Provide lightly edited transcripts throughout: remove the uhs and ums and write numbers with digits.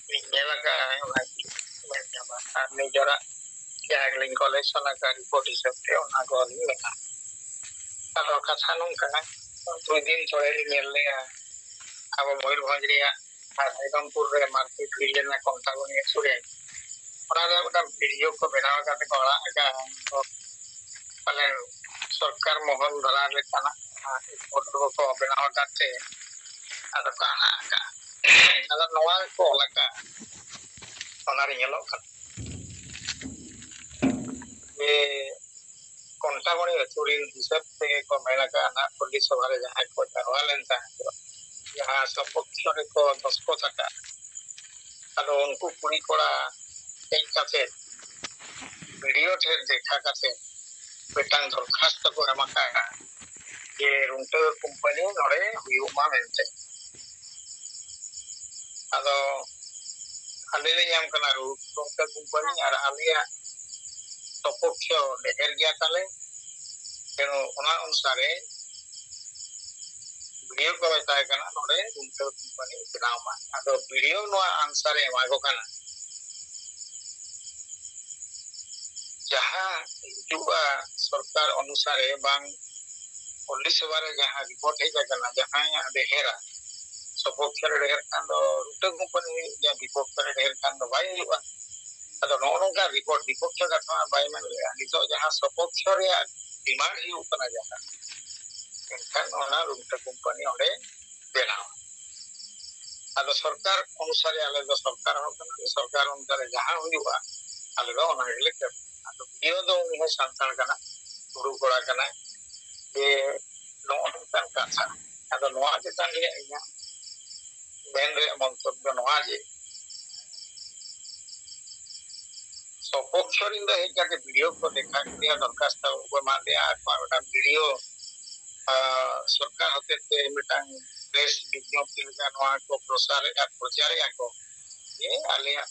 Inilah kan lagi menjawab negara yang link collection akan report isapte ona goli mena. Kalau kasanung kan tuh din sore nilai ya apa mobil bangkria Rampur re market region na kontakoni sure. Orang ada video ko benawa kate kola aga palen सरकार मोहन दलाल लेकाना photo को benawa kate ada kana ka ada noa ko laka ona ringelo kan kontakoni turin hisab te ko melaka anak pulis sawale jahat ko tarwalen ta jaha sopokshore ko 10 টাকা ado unku kuri kora ei kate video the dekha kate betang dorkhast ko emaka je runte company nore huyuma mente ado alele nyam kana runte company ar alia sopoksho deher gya kale teno ona anusare video ko metay kana nore runte company benama ado video no answer emago kana jaha juga सरकार अनुसारे bang police वाले जहाँ report है जाना जहाँ यहाँ देखेरा सपोक्षर देखेर कांदो रुटे कंपनी या विपक्षर देखेर कांदो बाई हुआ अतो नौनों का रिपोर्ट विपक्षर का था बाई में ले नितो जहाँ सपोक्षर या डिमांड ही ऊपर जाता इनका नौना रुटे कंपनी ओडे देना अतो सरकार अनुसारे आले तो सरकार अनुसारे जहाँ हुआ आले तो ओना इलेक्ट अतो वीडियो तो उन्हें संतान करना गुरु कोड़ा करना ये नौनों का था अतो नौआ चितान ये इन्हें मेन रे मंतव्य नौआ जे सपोक्षर इन द हेज जाके वीडियो को देखा दिया दरखास्त को मा दिया आत्मा वीडियो सरकार होते थे मिटांग प्रेस विज्ञप्ति का नौआ को प्रचार को ये आलिया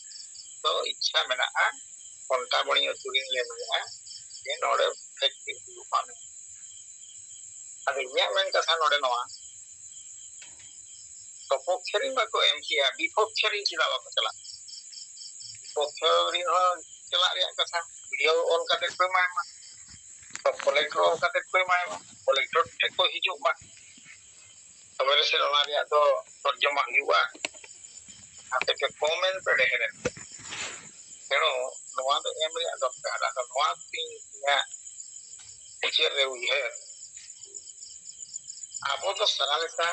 तो इच्छा मेना कोंटा बणी तुरिन ले मेना ये नोडे फेक्टिव रूपाने अब इन्या मेन कथा नोडे नौआ सपोक्षर इन को एम किया विपक्षर इन चिदा बाको चला विपक्षर इन चला रे कथा वीडियो ऑन करते कोई माय तो कलेक्टर ऑन करते कोई माय कलेक्टर टे को हिजू मा तबरे से ओना रे तो तर्जुमा हुआ आते के कमेंट पे देहरे तेनो नोआ तो एम रे दरकार तो नोआ तीन या टीचर रे उहे आपो तो सरालेता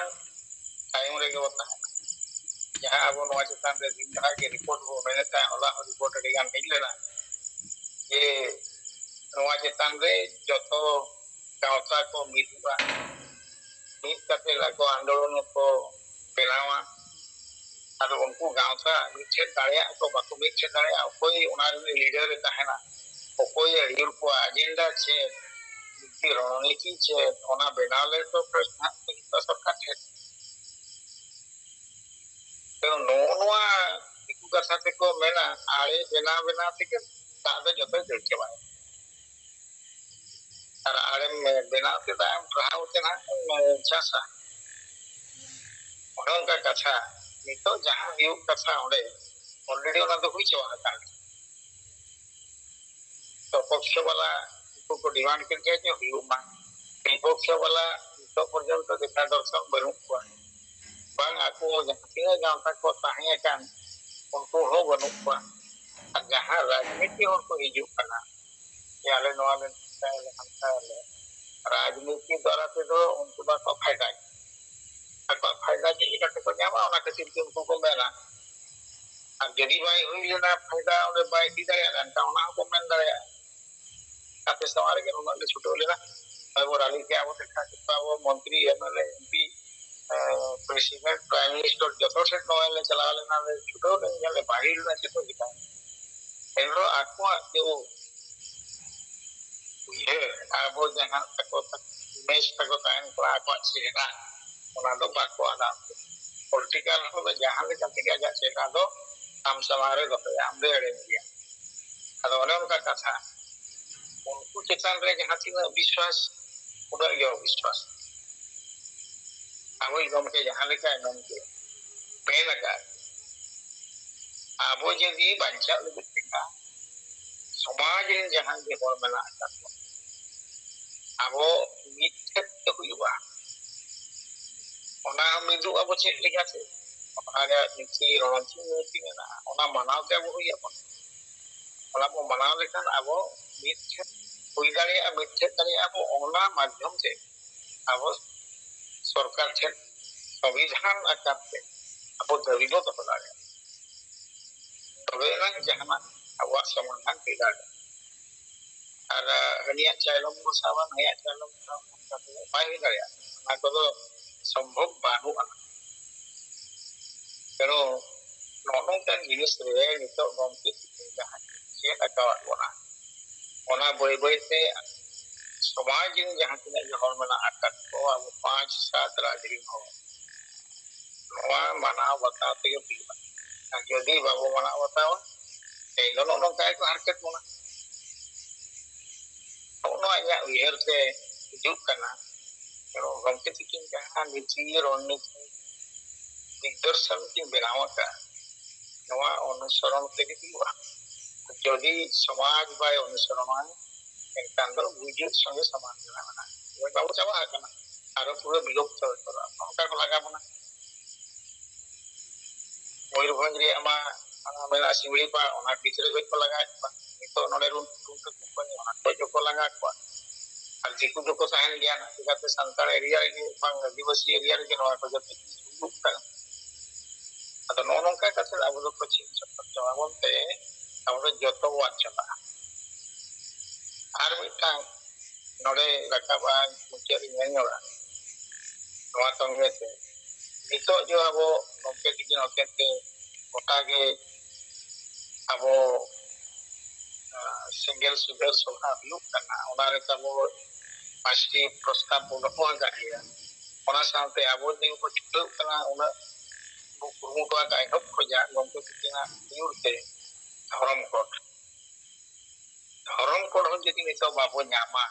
टाइम रे के बता जहां अब नोआ चितान रे दिन तरह के रिपोर्ट हो मैंने ता होला रिपोर्ट रे गान नहीं लेना ये नोआ चितान रे जतो गावता को मिलुआ मीत कते लागो आंदोलन को बेनावा ᱟᱫᱚ ᱩᱱᱠᱩ ᱜᱟᱶᱛᱟ ᱢᱤᱫᱴᱷᱮᱱ ᱫᱟᱲᱮᱭᱟᱜ ᱠᱚ ᱵᱟᱠᱚ ᱢᱤᱫᱴᱷᱮᱱ ᱫᱟᱲᱮᱭᱟᱜᱼᱟ ᱚᱠᱚᱭ ᱚᱱᱟ ᱨᱮᱱ ᱞᱤᱰᱟᱨ ᱮ ᱛᱟᱦᱮᱱᱟ ᱚᱠᱚᱭ ᱟᱹᱭᱩᱨ ᱠᱚᱣᱟ ᱮᱡᱮᱱᱰᱟ ᱪᱮᱫ ᱨᱚଣᱱᱤᱛᱤ ᱪᱮᱫ ᱚᱱᱟ ᱵᱮᱱᱟᱣ ᱞᱮᱠᱚ ᱯᱨᱚᱥᱱᱚ ᱠᱚ ᱥᱚᱨᱠᱟᱨ ᱴᱷᱮᱱ ᱛᱚ ᱱᱚᱣᱟ ᱫᱤᱠᱩ ᱠᱟᱛᱷᱟ ᱛᱮᱠᱚ ᱢᱮᱱᱟ ᱟᱲᱮ ᱵᱮᱱᱟᱣ ᱛᱮᱜᱮ ᱫᱟᱜ ᱫᱚ ᱡᱚᱛᱚᱭ ᱫᱟᱹᱲ ᱪᱟᱵᱟᱭᱟ ᱟᱨ ᱟᱲᱮᱢ ᱵᱮᱱᱟᱣ ᱠᱮᱫᱟ ᱯᱟᱲᱦᱟᱣ ᱛᱮ ᱱᱟᱜ ᱪᱟᱥᱟ ᱚᱱᱟ ᱚᱱᱠᱟ ᱠᱟᱛᱷᱟ ᱱᱤᱛᱚᱜ ᱡᱟᱦᱟᱸ ᱦᱩᱭᱩᱜ ᱠᱟᱛᱷᱟ ᱚᱸᱰᱮ ऑलरेडी ओना तो हुई चवा था तो पक्ष वाला को डिमांड करके जो हुआ पक्ष वाला तो पर्यंत देखा दर्शक बनू को बांग आको जहां गांव को ताहे कान उनको हो बनू को जहां राजनीति और को हिजू कना याले नोले ले राजनीति द्वारा से तो उनको का फायदा के लेकर को जामा ओना खातिर उनको को मेला আর যদি ভাই হইলে না ফায়দা ওরে ভাই দি দাঁড়িয়ে তা ওনা को মেন দাঁড়িয়ে কাছে সবার के उन्होंने छुट्टी ले ना वो रैली के आवो देखा कि वो मंत्री MLA MP president prime minister जतो से नोएले चला लेना ले छुट्टी ले ले बाहर ना चतो दिखा एनो आको जो ये आबो जहां तक मेश तक टाइम को आको चेहरा ओना दो बाको आदा पॉलिटिकल हो जहां ले जाके गया चेहरा दो हम समारे दो हम दे अड़े गया अदो ओने उनका कथा उनको चितान रे जहां तीन विश्वास उधर गया विश्वास अब एकदम के जहां लिखा है एकदम के पेन का abo jadi bancak lebih tinggal समाज रे जहां जे हर मेला आका abo मिथक तो हुआ ona midu abo cek lega se ona ga nisi ronci nisi na ona manaw ke abo huya ona mo manaw lekan abo mithak hui dare mithak dare abo ona madhyam se abo सरकार ठेन संविधान आकारते abo dabi do to dare tobe nang jahana abo समाधान ke dare ar haniya chalom mo sawan haniya chalom pai dare na ko do সম্ভব বানুয়া pero nonongkan jenis re nito gomke jahan ᱪᱮᱫ ᱟᱠᱟᱣᱟᱫ ᱵᱚᱱᱟ ᱚᱱᱟ ᱵᱟᱹᱭ ᱵᱟᱹᱭᱛᱮ ᱥᱚᱢᱟᱡᱽ ᱨᱮ ᱡᱟᱦᱟᱸ ᱛᱤᱱᱟᱹᱜ ᱜᱮ ᱦᱚᱲ ᱢᱮᱱᱟᱜ ᱟᱠᱟᱫ ᱠᱚᱣᱟ ᱟᱵᱚ 5-7 ᱨᱟᱡᱽ ᱨᱮᱱ ᱦᱚᱲ ᱱᱚᱣᱟ ᱢᱟᱱᱟᱣ ᱵᱟᱛᱟᱣ ᱛᱮᱜᱮ ᱦᱩᱭᱩᱜᱼᱟ ᱟᱨ ᱡᱩᱫᱤ ᱵᱟᱵᱚ ᱢᱟᱱᱟᱣ ᱵᱟᱛᱟᱣᱟ ᱮᱱᱦᱤᱞᱳᱜ ᱱᱚᱝᱠᱟ ᱜᱮᱠᱚ ᱦᱟᱨᱠᱮᱛ ᱵᱚᱱᱟ ᱱᱚᱣᱟ ᱤᱧᱟᱹᱜ ᱩᱭᱦᱟᱹᱨ ᱛᱮ ᱦᱤᱡᱩᱜ ᱠᱟᱱᱟ ᱜᱚᱢᱠᱮ ᱛᱟᱹᱠᱤᱱ ᱡᱟᱦᱟᱸ ᱱᱤᱛᱤ ᱨᱚᱲᱱᱤᱛᱤ दिग्दर्शन की बनावटा नवा अनुसरण तेगे हुआ यदि समाज बाय अनुसरण एनकान दो बुझु संगे समान जाना वो बाबू चाबा आकना आरो पूरा विलुप्त होतरा हमका को लगा बना मयूरभंज रे आमा मेला सिमड़ी पा ओना पिछरे गज को लगा तो नोडे रुन कंपनी ओना तो को लगा को और जिकु जो को साहन गया ना जगह संताल एरिया के बांग आदिवासी एरिया रे नवा को जते atau nonong ka kasi abo do coaching sa pagtawag te abo joto wachala ar mitang nore rakaban mucari nyora noa tongge se nito jo abo gomke tikin okete otage abo single sugar sobha biuk kana onare tabo pasti prostab bono ga ya ona sante abo de ko chukau kana ona buku ka hop khoja gomke tikina yurte धर्म code हो जति नितो बाबो Nyama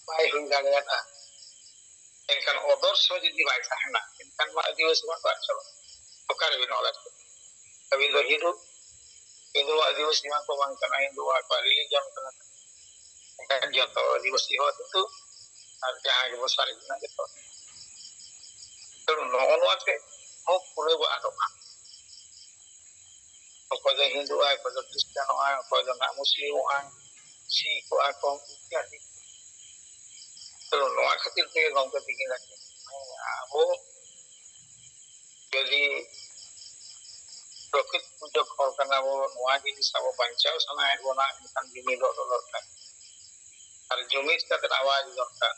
bye हुई दाड़ेयाता एनकान आदर्श जति bye थाहना एनकान मा आदिवासी मा बात चलो ओकार बिन ओला अभी दो हिंदू आदिवासी मा को बांग kana हिंदू आ रिलीजन kana एनकान जतो आदिवासी हो तो और जहां के बसारी ना जतो तो नोनवा के हो पूरे बा आदोका ᱚᱠᱚᱭ ᱫᱚ ᱦᱤᱱᱫᱩ ᱟᱭ ᱚᱠᱚᱭ ᱫᱚ ᱠᱷᱨᱤᱥᱴᱟᱱ ᱟᱭ ᱚᱠᱚᱭ ᱫᱚ ᱢᱩᱥᱞᱤᱢ ᱟᱭ ᱥᱤᱠᱷ ᱟᱠᱚ इत्यादि तो नोआ खातिर ते गंगा दिगे लागे आबो यदि प्रकृति पूजक हर कना वो नोआ जिनिस आबो बंचाव सनाय बोना इनकान जुमिद दरकार और जुमिद का आवाज दरकार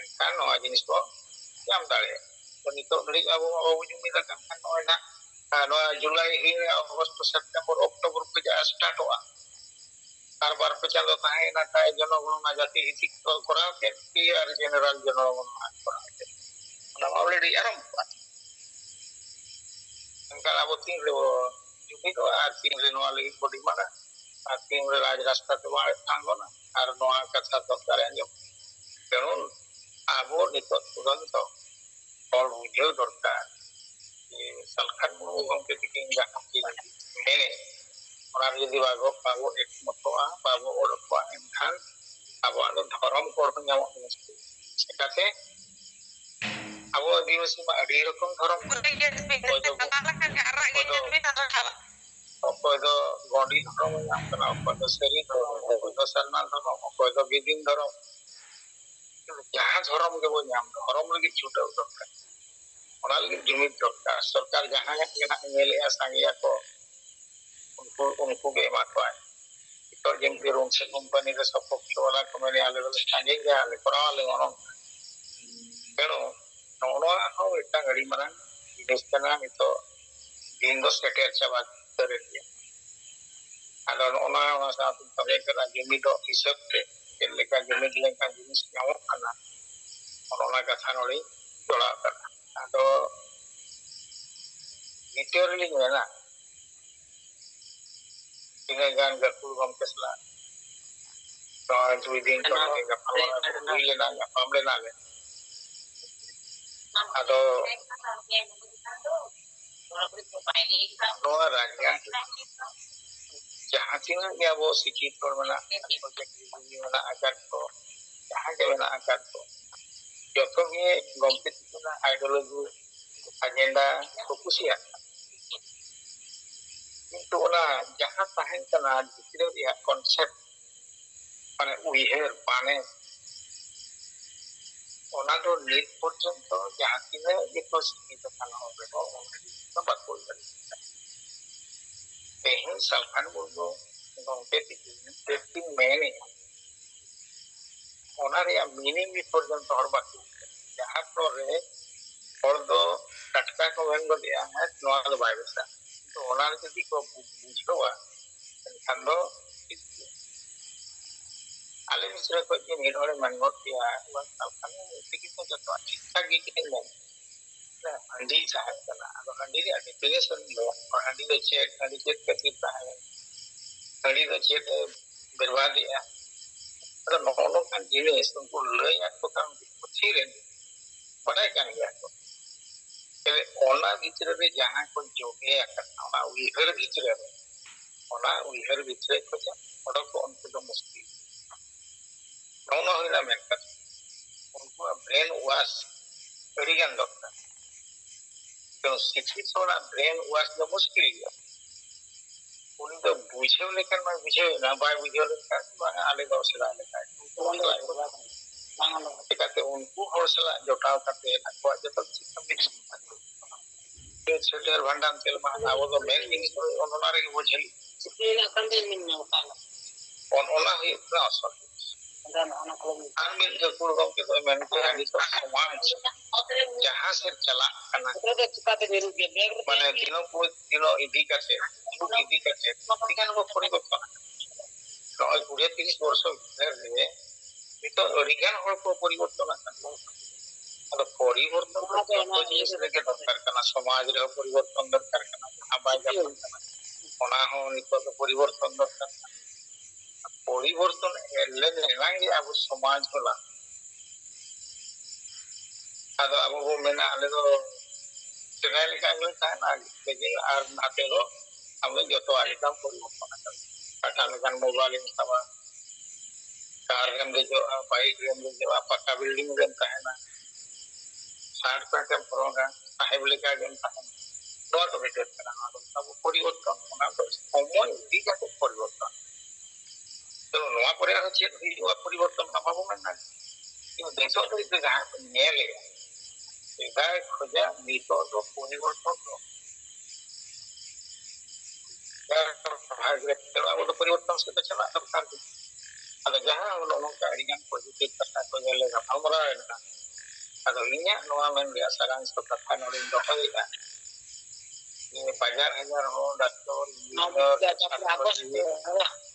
इनकान नोआ जिनिस को जाम दाड़े तो नितो घड़ी आबो आबो जुमिद kan नोआ ना नोआ जुलाई ही अगस्त सेप्टेम्बर अक्टोबर को जा स्टार्ट हुआ कारबार पे चलो ताहे ना काय जनगणना जाति हित कराव के पीआर जनरल जनगणना कराव के ना ऑलरेडी आरंभ हुआ इनका अब तीन रे जुबी तो आ तीन रे नोआ लगी बॉडी माना आ तीन रे राज रास्ता तो वा आंगो ना आर नोआ कथा तो करे जो तेणु आबो नितो तुरंत और बुझे दरकार ये सलखन मुगम के तिकिन जहां की मेने और यदि बागो बागो एक मतवा बागो ओडकवा एनखान abo ando धर्म कोड nyamok sekate abo आदिवासी मा adi rokom धर्म okoy do godi धर्म nyam kana okoy do seri धर्म okoy do sarna धर्म okoy do bidin धर्म jahan धर्म ke bo nyam धर्म lagi छुटा दरकार ona lagi jumid दरकार सरकार jahan yang ngele asangia ko उनको के एमा तो जिन के रूम से कंपनी के सपोर्ट वाला कमेले आले वाले संगे के आले Karale ono pero nono ho eta gari maran destana itu dindo seter chaba teredia ado ona ona sa tu tabe kara jumi do hisab te keleka jumi leka jinis nyawa kana ona katha noli tola kana ado literally ngena tingan gatul gom kesla तो दुई दिन तो का पावला हुई लेना का पावले ना ले आदो ᱱᱚᱣᱟ ᱨᱟᱡᱽᱜᱟᱲ ᱡᱟᱦᱟᱸ ᱛᱤᱱᱟᱹᱜ ᱜᱮ ᱟᱵᱚ ᱥᱤᱠᱷᱤᱛ ᱦᱚᱲ ᱢᱮᱱᱟᱜ ᱟᱠᱟᱫ ᱠᱚ, ᱪᱟᱹᱠᱨᱤ ᱢᱮᱱᱟᱜ ᱟᱠᱟᱫ ᱠᱚ, ᱡᱟᱦᱟᱸ ᱜᱮ ᱢᱮᱱᱟᱜ ᱟᱠᱟᱫ ᱠᱚ, ᱡᱚᱛᱚ ᱜᱮ ᱜᱚᱢᱠᱮ ᱛᱤᱠᱤᱱᱟᱜ ᱟᱭᱰᱤᱭᱳᱞᱚᱡᱤ ᱮᱡᱮᱱᱰᱟ ᱠᱚ ᱠᱩᱥᱤᱭᱟᱜ ᱠᱟᱱᱟ। ᱠᱤᱱᱛᱩ ᱚᱱᱟ ᱡᱟᱦᱟᱸ ᱛᱟᱦᱮᱸ ᱠᱟᱱᱟ ᱜᱤᱫᱽᱨᱟᱹ ᱨᱮᱭᱟᱜ ᱠᱚᱱᱥᱮᱯᱴ, ᱢᱟᱱᱮ ᱩᱭᱦᱟᱹᱨ ᱵᱟᱱᱮ, ᱚᱱᱟ ᱫᱚ ᱱᱤᱛ ᱯᱚᱨᱡᱚᱱᱛᱚ ᱡᱟᱦᱟᱸ ᱛᱤᱱᱟᱹᱜ ᱜᱮᱠᱚ ᱥᱤᱠᱷᱤᱛ ᱟᱠᱟᱱ ᱦᱚᱲ ᱨᱮᱦᱚᱸ ᱵᱟᱠᱚ ᱩᱭᱦᱟᱹᱨ ᱫᱟᱲᱮᱭᱟᱜ ᱠᱟᱱᱟ। ᱛᱮᱦᱮᱧ ᱥᱟᱞᱠᱷᱟᱱ ᱢᱩᱨᱢᱩ ᱜᱚᱢᱠᱮ ᱛᱤᱠᱤᱱ ᱪᱮᱫ ᱠᱤᱱ ᱢᱮᱱᱮᱜᱼᱟ, ᱚᱱᱟ ᱨᱮᱭᱟᱜ ᱢᱤᱱᱤᱝ ᱱᱤᱛ ᱯᱚᱨᱡᱚᱱᱛᱚ ᱦᱚᱲ ᱵᱟᱠᱚ ᱩᱭᱦᱟᱹᱨ, ᱡᱟᱦᱟᱸ ᱯᱚᱨᱮ ᱦᱚᱲ ᱫᱚ ᱴᱟᱴᱠᱟ ᱠᱚ ᱢᱮᱱ ᱜᱚᱫᱮᱜᱼᱟ ᱦᱮᱸ ᱱᱚᱣᱟ ᱫᱚ ᱵᱟᱭ ᱵᱮᱥᱟ। ᱛᱚ ᱚᱱᱟ ᱡᱩᱫᱤ ko ᱵᱩᱡᱷᱟᱹᱣᱟ ᱮᱱᱠᱷᱟन ᱫᱚ ᱴᱷᱤᱠ ᱜᱮᱭᱟ। ᱟᱞᱮ ᱢᱤᱥᱨᱟ ᱠᱷᱚᱡ ᱜᱮ ᱢᱤᱫ ᱦᱚᱲᱮ ᱢᱮᱱ ᱜᱚᱫ ᱠᱮᱜᱼᱟ ᱥᱟᱞᱠᱷᱟᱱ ᱛᱤᱠᱤᱱ ᱫᱚ ᱡᱚᱛᱚᱣᱟᱜ ᱴᱷᱤᱠ ᱴᱷᱟᱠ ᱜᱮ ᱠᱤᱱ ᱢᱮᱱ, ᱦᱟᱺᱰᱤ ᱛᱟᱦᱮᱸ ᱠᱟᱱᱟ। ᱟᱫᱚ ᱦᱟᱺᱰᱤ ᱨᱮᱭᱟᱜ ᱰᱮᱯᱷᱤᱱᱮᱥᱚᱱ ᱫᱚ ᱦᱟᱺᱰᱤ ᱫᱚ ᱪᱮᱫ, ᱦᱟᱺᱰᱤ ᱪᱮᱫ ᱠᱷᱟᱹᱛᱤᱨ ᱛᱟᱦᱮᱸ, ᱦᱟᱺᱰᱤ ᱫᱚ ᱪᱮᱫ ᱮ ᱵᱮᱨᱵᱟᱫᱮᱜᱼᱟ। ᱟᱫᱚ ᱱᱚᱜᱼᱚ ᱱᱚᱝᱠᱟᱱ ᱡᱤᱱᱤᱥ ᱩᱱᱠᱩ ᱞᱟᱹᱭᱟᱫ ᱠᱚ ᱠᱷᱟᱱ ᱯᱩᱛᱷᱤ ᱨᱮ ᱵᱟᱰᱟᱭ ᱠᱟᱱ ᱜᱮᱭᱟ ᱠᱚ। ᱛᱚᱵᱮ ᱚᱱᱟ ᱵᱷᱤᱛᱨᱤ ᱨᱮ ᱡᱟᱦᱟᱸ ᱠᱚ ᱡᱚᱜᱮ ᱟᱠᱟᱱᱟ, ᱚᱱᱟ ᱩᱭᱦᱟᱹᱨ ᱵᱷᱤᱛᱨᱤ ᱨᱮ, ᱚᱱᱟ ᱩᱭᱦᱟᱹᱨ ᱵᱷᱤᱛᱨᱤ ᱠᱷᱚᱱᱟᱜ ᱚᱰᱚᱠᱚᱜ ᱩᱱᱠᱩ ᱫᱚ ᱢᱩᱥᱠᱤᱞ। ᱱᱚᱜᱼᱚ ᱦᱩᱭᱱᱟ ᱢᱮᱱ ᱠᱟᱛᱷᱟ। उनका ब्रेन वॉश अड़ी गान दरकार। तो शिक्षित हॉड़ाग ब्रेन वॉश दो मुश्किल गया। उनी तो बुझेव लेकिन मैं बुझेव ना बाय बुझेव लेकिन बाय आले दो सला लेकिन चिकाते उनको हॉड़ सला जोटाव करते हैं को जब सिस्टम मिक्स ये छोटे भंडार तेल में आवो तो मेन जिनिस तो उन्होंने के बुझेली चिकना कंदे मिलने होता है उन्होंने ही इतना असर आन मिल जो पूर्वों के तो मैंने कहा कि तो समाज जहाँ से चला करना माने दिनों इधी करते दिखान वो परिवर्तन नॉय पूरे 30 वर्ष भीतर तो अरिगान हर को परिवर्तन अद परिवर्तन जो जिनिस लेके दरकार करना समाज रे परिवर्तन दरकार करना आबाय जापन करना ओना हो नितो तो परिवर्तन दरकार परिवर्तन एले नेलांगे अब समाज होला अद अब वो मेना आले तो सेदाय लेका गले ताना लेकिन आर नाते दो हमने जतो आलिकाम परिवर्तन कर काटा लेकान मोबाइल इंस्टावा कार रेम जो बाइक रेम जो पक्का बिल्डिंग रेम ताहेना साठ पैंट फरोगा साहेब लेका गेम ताहेना दो तो बेटर करना अब परिवर्तन ओना तो समय दी जाते परिवर्तन तो नवा परे आरो चेत हुआ परिवर्तन ना बाबू मेना कि देशो तो इते जहां नेले सेदाय खोजा नितो तो परिवर्तन तो अब तो परिवर्तन से तो चला दरकार ada jaha ulo nongka ringan positif kata ko yele ga pamra na ada inya noa men dia sarang kata nolin dohoida ni pajar hajar ho doctor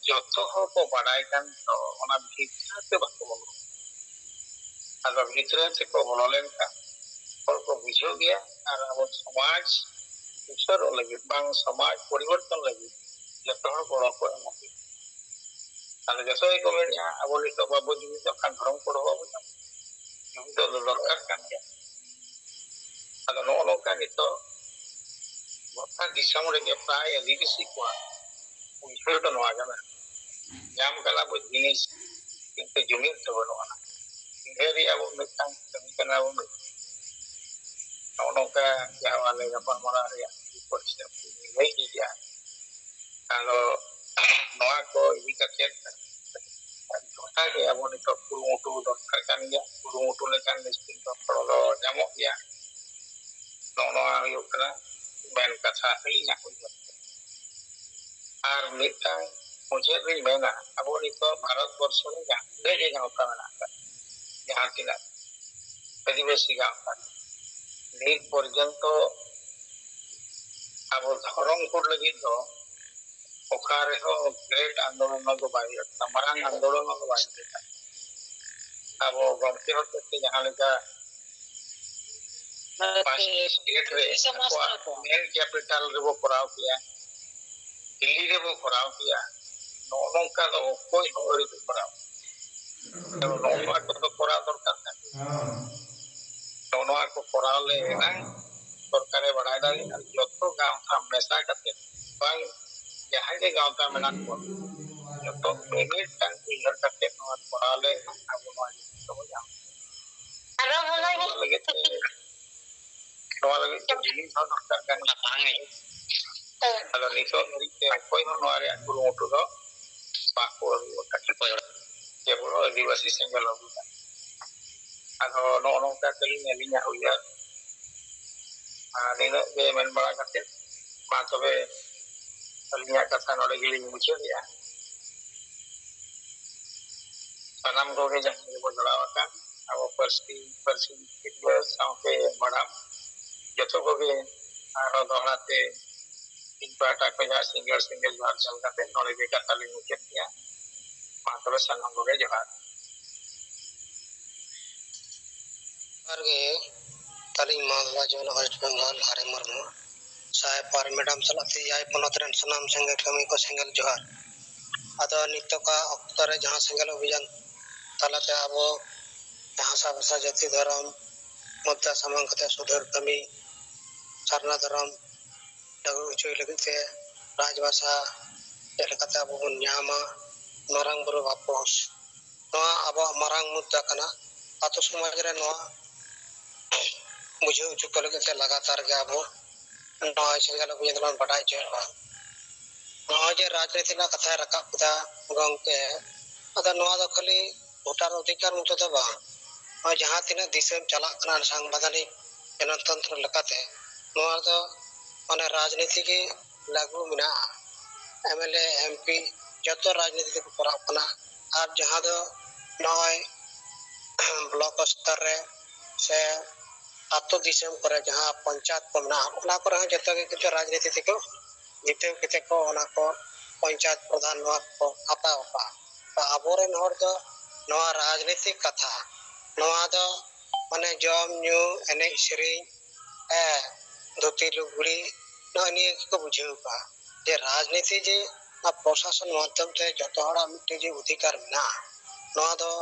joto ho ko badai kan to ona bhitra te bako bolo ada bhitra te ko bololen ka hor ko bujho gaya ar abo samaj usar lagi bang samaj poriborton lagi joto hor bolo ko emoti kalau jasa ko media abo nito babo jumi to kan dharong ko babo jumi to dorkar kan ya kalau no kan itu bahkan disam re ke pray adivasi ko unsur to no aga na jam kala bo jinis কিন্তু জমি তো বলো না হেরি abo metang kami kana abo nongka jawale gapan mara ya porsi lagi ya kalau noa ko ini kacian Kaya abo nito kurumutu dorkar kan ya kurumutu lekan listing to kalau nyamuk ya nono ayuk kana ben kata nya ko ar mitang मुझे भी मैंने अब नितो भारत वर्ष में जहाँ गाँव का बना जहाँ तिना आदिवासी गाँव का नील पर्यंत अब धर्मपुर लगी तो ओकारे हो ग्रेट आंदोलन को बाई तमाम आंदोलन को बाई अब गमती होते थे जहाँ लेका स्टेट रे मेन कैपिटल रे वो कराव किया दिल्ली रे वो कराव किया नौका तो कोई और कराव तो नौका तो कराव दरकार है नौका को कराव ले ना सरकारे बढ़ाई डाली जो joto gaunta mesa kate bang jahan ge gaunta menak ko joto mimit tang ular kate no korale abu no to jam ara boleh lagi kalau lagi jadi satu kan pasangan kalau niso dari koi no are guru motu do pakor kaki ko ya bro diwasi single lagu atau no ka kali ngelinya uya nino be men bala kate ma tobe kalinya kata no lagi muncul ya sanam ko ke jangan ko jalawakan abo persi kita sampai madam joto ko ge aro dohlate impata ko ya single bar jal kate no lagi kata li muncul ya ma tobe sanam ko ge johar arge taling madla jon West Bengal hare marmo sai par madam salate yai ponotren sanam sange kami ko single johar ado nitoka oktore jahan single obhijan talate abo jahan sabasa jati dharam mudda samang kate sudhar kami sarna dharam lagu ucuy lagi te rajbasa jelekate abo bun nyama marang buru bapos noa abo marang mudda kana ato somaj re noa मुझे उच्च कल के लगातार के अब नॉय single अभियान बढ़ाई चलवा नॉय जे राजनीति ना कथा रखा पुदा गंके अदा नॉय दो खाली वोटर अधिकार मुतो दबा और जहां तिना दिसम चला कना संवैधानिक जनतंत्र लकाते नॉय दो माने राजनीति के लागू मिना एमएलए एमपी जतो राजनीति को कराव कना और जहां दो नॉय ब्लॉक स्तर रे से आतो दिसम करे जहां पंचायत को ना ओना करे जतो के किछु राजनीति को जिते किते को ओना को पंचायत प्रधान नवा को खाता होता तो आबोरेन हर दो नवा राजनीतिक कथा नवा दो माने जम न्यू एने श्री ए धोती लुगड़ी न नि को बुझेउ का जे राजनीति जे प्रशासन माध्यम से जतो हड़ा मिटे जे अधिकार ना नवा दो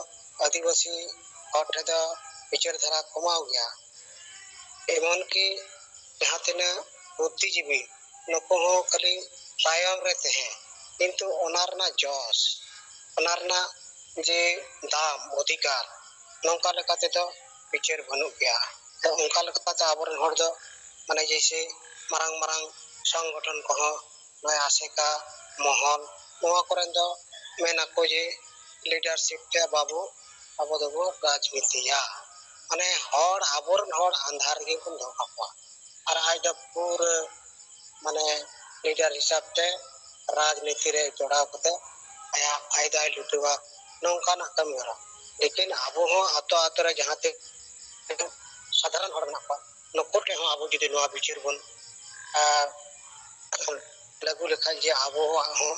आदिवासी हट दो विचार धारा कमाओ गया एमन की जहां तिना बुद्धिजीवी नको हो खाली तायम रहते हैं किंतु ओनारना जॉस ओनारना जे दाम अधिकार नौका लेकाते तो विचार बनु गया तो उनका लेकाते आबोरन हर दो माने जैसे मारंग मारंग संगठन को नय आसेका महल नोआ करेन दो मेना को जे लीडरशिप ते बाबू आबो दबो राजनीतिया माने हर आबोरन हर अंधार के बन दो कापा और आज द पूरे माने लीडर हिसाब ते राजनीति रे जोड़ाव कते आया फायदा लुटवा नौका ना कम करा लेकिन आबो हो आतो आतो रे जहां ते साधारण हर ना पा नकोटे हो आबो जदि नवा विचार बन लागू लेखा जे आबो हो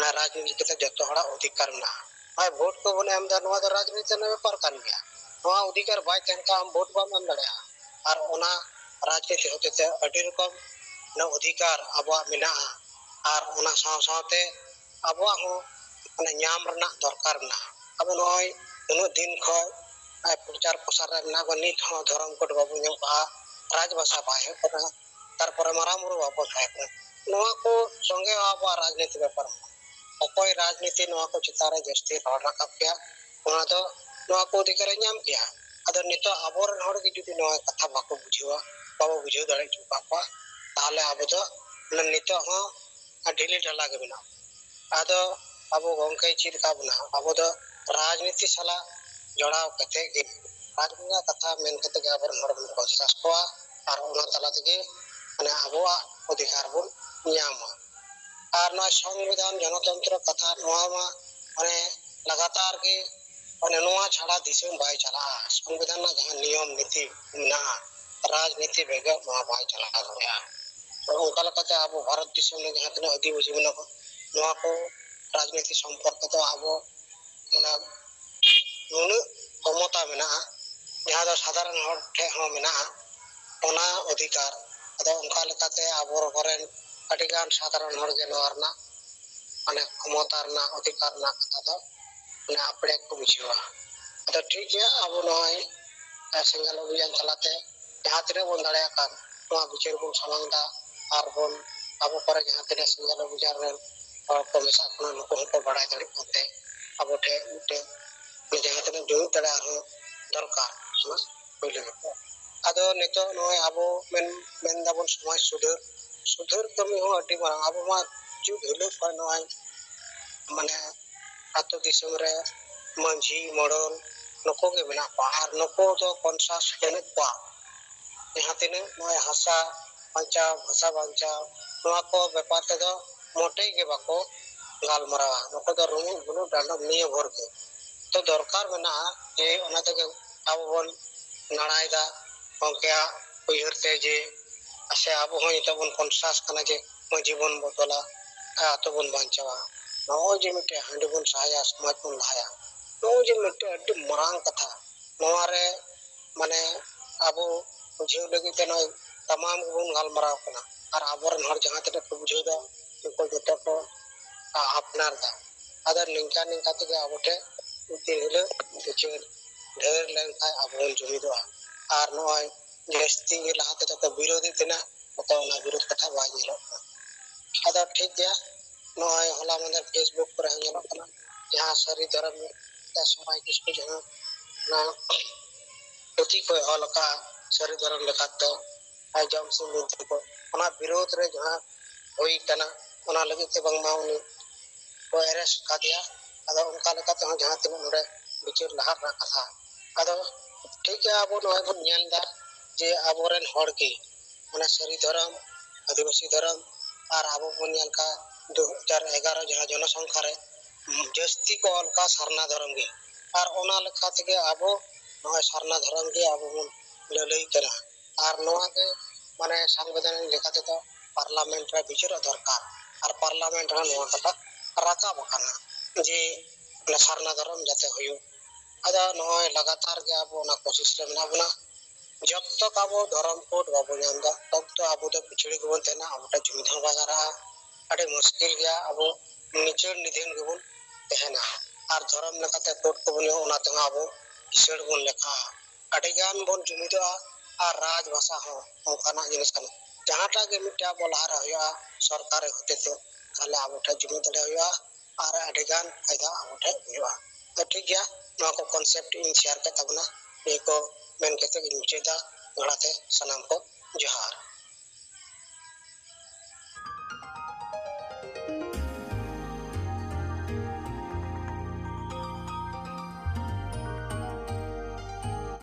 ना राजनीति के जतो हड़ा अधिकार ना भाई वोट को बने हम दा नवा राजनीति ने व्यापार कर गया नवा अधिकार बाय तेन का हम वोट बाम दड़या और ओना राजनीति होते ते अडी रकम न अधिकार आबो मिना और ओना साव सावते आबो हो माने ᱧᱟᱢ रना दरकार ना अब नय उनो दिन ख प्रचार प्रसार ना नित हो धर्म कोड बाबू ᱧᱚᱜᱼᱟ राजभाषा बाय होना तार पर मारामुरु बाबू थाय नोआ को संगे आबो राजनीति व्यापार अकोय राजनीति नोआ को चितारे जस्ती रड़ राखब गया ओना दो नोआ को अधिकार ᱧᱟᱢ गया अदर नितो आबोरन हर के जुदी नोआ कथा बाको बुझिवा बाबू बुझिव दाड़े चुका ताले आबो दो नितो हो ढिली ढला के बिना आदो आबो गंके चिर का बना आबो दो राजनीति सला जोड़ाव कते के राजनीति कथा मेन कते के आबोरन हर को सासकोआ और ओना तला के माने आबोआ अधिकार बन ᱧᱟᱢᱟ और ना संविधान जनतंत्र कथा नोआ माने लगातार के माने नोआ छाड़ा दिसम बाय चला संविधान ना जहां नियम नीति ना राजनीति बेगा नोआ बाय चला गया तो ओका लकाते आबो भारत दिसम ने जहां तना आदिवासी बना को नोआ को राजनीति संपर्क तो आबो माने नुनु क्षमता मेना जहां दो साधारण हर ठे हो मेना ओना अधिकार अदो ओका लकाते आबो करेन अडिगान साधारण हर के नोरना माने क्षमता रना अधिकार ना कथा दो माने आपड़े को बुझिवा तो ठीक है अब नय सिंगल अभियान चलाते जहां तिरे बन दाड़े का नोआ विचार बन समांगदा ᱟᱨ ᱵᱚᱱ ᱟᱵᱚ ᱠᱚᱨᱮ ᱡᱟᱦᱟᱸ ᱛᱤᱱᱟᱹᱜ ᱥᱮᱸᱜᱮᱞ ᱚᱵᱷᱤᱡᱟᱱ ᱨᱮᱱ ᱦᱚᱲ ᱠᱚ ᱢᱮᱥᱟᱜ ᱠᱟᱱᱟ ᱱᱩᱠᱩ ᱦᱚᱸᱠᱚ ᱵᱟᱲᱟᱭ ᱫᱟᱲᱮᱭᱟᱜ ᱠᱟᱱᱛᱮ ᱟᱵᱚ ᱴᱷᱮᱱ ᱢᱤᱫᱴᱮᱱ ᱡᱟᱦᱟᱸ ᱛᱤᱱᱟᱹᱜ ᱡᱩᱢᱤᱫ ᱫᱟᱲᱮ ᱟᱨᱦᱚᱸ ᱫᱚᱨᱠᱟর ᱦᱩᱭ ᱞᱟᱹᱜᱤᱫ ᱟᱫᱚ ᱱᱤᱛᱚᱜ ᱱᱚᱜᱼᱚᱭ ᱟᱵᱚ ᱢᱮᱱ ᱫᱟᱵᱚᱱ ᱥᱚᱢᱟᱡᱽ ᱥᱩᱫᱷᱟᱹᱨ ᱠᱟᱹᱢᱤ ᱦᱚᱸ ᱟᱹᱰᱤ ᱢᱟᱨᱟᱝ ᱟᱵᱚ ᱢᱟ ᱡᱩᱜᱽ ᱦᱤᱞᱳᱜ ᱠᱷᱚᱱ ᱱᱚᱜᱼᱚᱭ ᱢᱟᱱᱮ ᱟᱛᱳ ᱫᱤᱥᱚᱢ ᱨᱮ ᱢᱟᱹᱡᱷᱤ ᱢᱚᱰᱚᱞ ᱱᱩᱠᱩ ᱜᱮ ᱢᱮᱱᱟᱜ ᱠᱚᱣᱟ ᱟᱨ ᱱᱩᱠᱩ ᱫᱚ ᱠᱚᱱᱥᱟᱥ ᱵᱟᱹᱱᱩᱜ ᱠᱚᱣᱟ ᱡᱟᱦᱟᱸ ᱛᱤᱱᱟᱹᱜ ᱱᱚᱜᱼᱚᱭ ᱦᱟᱥᱟ ᱵᱟᱧᱪᱟᱣ ᱵᱷᱟᱥᱟ ᱵᱟᱧᱪᱟᱣ ᱱᱚᱣᱟ ᱠᱚ ᱵᱮᱯᱟᱨ ᱛᱮᱫᱚ ᱢᱚᱴᱮ ᱜᱮ ᱵᱟᱠᱚ ᱜᱟᱞᱢᱟᱨᱟᱣᱟ ᱱᱩᱠᱩ ᱫᱚ ᱨᱩᱢᱩᱜ ᱵᱩᱞᱩᱜ ᱰᱟᱸᱰᱚᱢ ᱱᱤᱭᱟᱹ ᱵᱷᱳᱨ ᱜᱮ ᱛᱚ ᱫᱚᱨᱠᱟর ᱢᱮᱱᱟᱜᱼᱟ ᱡᱮ ᱚᱱᱟ ᱛᱮᱜᱮ ᱟᱵᱚ ᱵᱚᱱ ᱱᱟᱲᱟᱭᱮᱫᱟ ᱜᱚᱢᱠᱮᱭᱟᱜ ᱩᱭᱦᱟᱹᱨ ᱛᱮ ᱡᱮ ᱥᱮ ᱟᱵᱚ ᱦᱚᱸ ᱱᱤᱛᱚᱜ ᱵᱚᱱ ᱠᱚᱱᱥᱟᱥ ᱠᱟᱱᱟ ᱡᱮ ᱢᱟᱹᱡᱷᱤ ᱵᱚᱱ ᱵᱚᱫᱚᱞᱟ ᱟᱛᱳ ᱵᱚᱱ ᱵᱟᱧᱪᱟᱣᱟ ᱱᱚᱜᱼᱚᱭ ᱡᱮ ᱢᱤᱫᱴᱮᱱ ᱦᱟᱺᱰᱤ ᱵᱚᱱ ᱥᱟᱦᱟᱭᱟ ᱥᱚᱢᱟᱡᱽ ᱵᱚᱱ ᱞᱟᱦᱟᱭᱟ ᱱᱚᱜᱼᱚᱭ ᱡᱮ ᱢᱤᱫᱴᱮᱱ ᱟᱹᱰᱤ ᱢᱟᱨᱟᱝ ᱠᱟᱛᱷᱟ ᱱᱚᱣᱟᱨᱮ ᱢᱟᱱᱮ ᱟᱵᱚ ᱵᱩᱡᱷᱟᱹᱣ ᱞᱟᱹᱜᱤᱫ ᱛᱮ ᱱᱚᱜᱼᱚᱭ ᱛᱟᱢᱟᱢ ᱜᱮᱵᱚᱱ ᱜᱟᱞᱢᱟᱨᱟᱣ ᱠᱟᱱᱟ ᱟᱨ ᱟᱵᱚᱨᱮᱱ ᱦᱚᱲ ᱡᱟᱦᱟᱸ ᱛᱤᱱᱟᱹᱜ ᱠᱚ ᱵᱩᱡᱷᱟᱹᱣᱫᱟ ᱩᱱᱠᱩ ᱡᱚᱛᱚ ᱠᱚ ᱟᱯᱱᱟᱨᱫᱟ ᱟᱫᱚ ᱱᱤᱝᱠᱟ ᱛᱮᱜᱮ ᱟᱵᱚ ᱴᱷᱮᱱ ᱫᱤᱱ ᱦᱤᱞᱳᱜ ᱵᱤᱪᱟᱹᱨ ᱰᱷᱮᱨ ᱞᱮᱱᱠᱷᱟᱱ ᱟᱵᱚ ᱵᱚᱱ ᱡᱩᱢᱤᱫᱚᱜᱼᱟ ᱟᱨ ᱱᱚᱜᱼᱚᱭ ᱡᱟᱹᱥᱛᱤ ᱜᱮ ᱞᱟᱦᱟᱛᱮ ᱡᱚᱛᱚ ᱵᱤᱨᱳᱫী ᱛᱮᱱᱟᱜ ᱡᱚᱛᱚ ᱚᱱᱟ ᱵᱤᱨᱳᱫ ᱠᱟᱛᱷᱟ ᱵᱟᱭ ᱧᱮᱞᱚᱜ ᱠᱟᱱᱟ ᱟᱫᱚ ᱴᱷᱤᱠ ᱜᱮᱭᱟ ᱱᱚᱜᱼᱚᱭ ᱦᱚᱞᱟ ᱢᱟᱫᱷᱮᱨ ᱯᱷᱮᱥᱵᱩᱠ ᱠᱚᱨᱮ ᱦᱚᱸ ᱧᱮᱞᱚᱜ ᱠᱟᱱᱟ ᱡᱟᱦᱟᱸ ᱥᱟᱹᱨᱤ ᱫᱷᱚᱨᱚᱢ ᱥᱚᱢᱟᱡᱽ ᱠᱤᱥᱠᱩ ᱡᱟᱦᱟᱸ ᱚᱱᱟ ᱯᱩᱛᱷᱤ ᱠᱚᱭ ᱚᱞ ᱟᱠᱟᱫ ᱥᱟᱹᱨᱤ ᱫᱷᱚᱨᱚᱢ ᱞᱮᱠᱟᱛᱮ ᱡᱚᱢ ᱥᱤᱢ ᱵᱤᱱᱛᱤ ᱠᱚ ᱚᱱᱟ ᱵᱤᱨᱳᱫ ᱨᱮ ᱡᱟᱦᱟᱸ ᱦᱩᱭ ᱠᱟᱱᱟ ᱚᱱᱟ ᱞᱟᱹᱜᱤᱫ ᱛᱮ ᱵᱟᱝᱢᱟ ᱩᱱᱤ ᱠᱚ ᱮᱨᱮᱥᱴ ᱠᱟᱫᱮᱭᱟ ᱟᱫᱚ ᱚᱱᱠᱟ ᱞᱮᱠᱟᱛᱮᱦᱚᱸ ᱡᱟᱦᱟᱸ ᱛᱤᱱᱟᱹᱜ ᱱᱚᱰᱮ ᱵᱤᱪᱟᱹᱨ ᱞᱟᱦᱟ ᱨᱮᱱᱟᱜ ᱠᱟᱛᱷᱟ ᱟᱫᱚ ᱴᱷᱤᱠ ᱜᱮᱭᱟ ᱟᱵᱚ ᱱᱚᱜᱼᱚᱭ ᱵᱚᱱ ᱧᱮᱞ ᱮᱫᱟ ᱡᱮ ᱟᱵᱚᱨᱮᱱ ᱦᱚᱲ ᱜᱮ ᱚᱱᱟ ᱥᱟᱹᱨᱤ ᱫᱷᱚᱨᱚᱢ ᱟᱹᱫᱤᱵᱟᱹᱥᱤ ᱫᱷᱚᱨᱚᱢ ᱟᱨ ᱟᱵᱚ ᱵᱚᱱ ᱧᱮᱞ ᱠᱟᱜ 2011 ᱡᱟᱦᱟᱸ ᱡᱚᱱᱚᱥᱚᱝᱠᱷᱟ ᱨᱮ ᱡᱟᱹᱥᱛᱤ ko ᱚᱞᱠᱟ ᱥᱟᱨᱱᱟ ᱫᱷᱚᱨᱚᱢ ᱜᱮ ᱟᱨ ᱚᱱᱟ ᱞᱮᱠᱟ ᱛᱮᱜᱮ ᱟᱵᱚ ᱱᱚᱜᱼᱚᱭ ᱥᱟᱨᱱᱟ ᱫᱷᱚᱨᱚᱢ ᱜᱮ ᱟᱵᱚ ᱵᱚᱱ ᱞᱟᱹᱞᱟᱹᱭ ᱠᱟᱱᱟ ᱟᱨ ᱱᱚᱣᱟ ᱜᱮ ᱢᱟᱱᱮ ᱥᱟᱝᱵᱤᱫᱷᱟᱱᱤक ᱞᱮᱠᱟ ᱛᱮᱫᱚ ᱯᱟᱨᱞᱟᱢᱮᱱᱴ ᱨᱮ ᱵᱤᱪᱟᱹᱨᱚᱜ ᱫᱚᱨᱠᱟর ᱟᱨ ᱯᱟᱨᱞᱟᱢᱮᱱᱴ ᱨᱮ ᱱᱚᱣᱟ ᱠᱟᱛᱷᱟ ᱨᱟᱠᱟᱵ ᱟᱠᱟᱱᱟ ᱡᱮ ᱥᱟᱨᱱᱟ ᱫᱷᱚᱨᱚᱢ ᱡᱟᱛᱮ ᱦᱩᱭᱩᱜ ᱟᱫᱚ ᱱᱚᱜᱼᱚᱭ ᱞᱟᱜᱟᱛᱟᱨ ᱜᱮ ᱟᱵᱚ ᱚᱱᱟ ᱠᱳᱥᱤᱥ ᱨᱮ ᱢᱮᱱᱟᱜ ᱵᱚᱱᱟ जब तक आबो धर्म कोड बाबो नामदा तब तो आबो तो पिछड़ी गबन तेना आबोटा जुमिद हो बागारा अडे मुश्किल गया आबो निचर निधन गबन तेना आर धर्म लेकाते कोड को बने ओनाते आबो किसड़ बन लेखा अडे गान बन जुमिदो आर राज भाषा हो ओकाना जिनिस कने जहांटा गे मिटा बोलार होया सरकार होते तो ताले आबोटा जुमिद दे होया आर अडे गान फायदा आबोटा होया तो ठीक गया नो को कांसेप्ट इन शेयर के तबना एको मेन कहते कि मुझे दा गड़ाते सलाम को जोहार।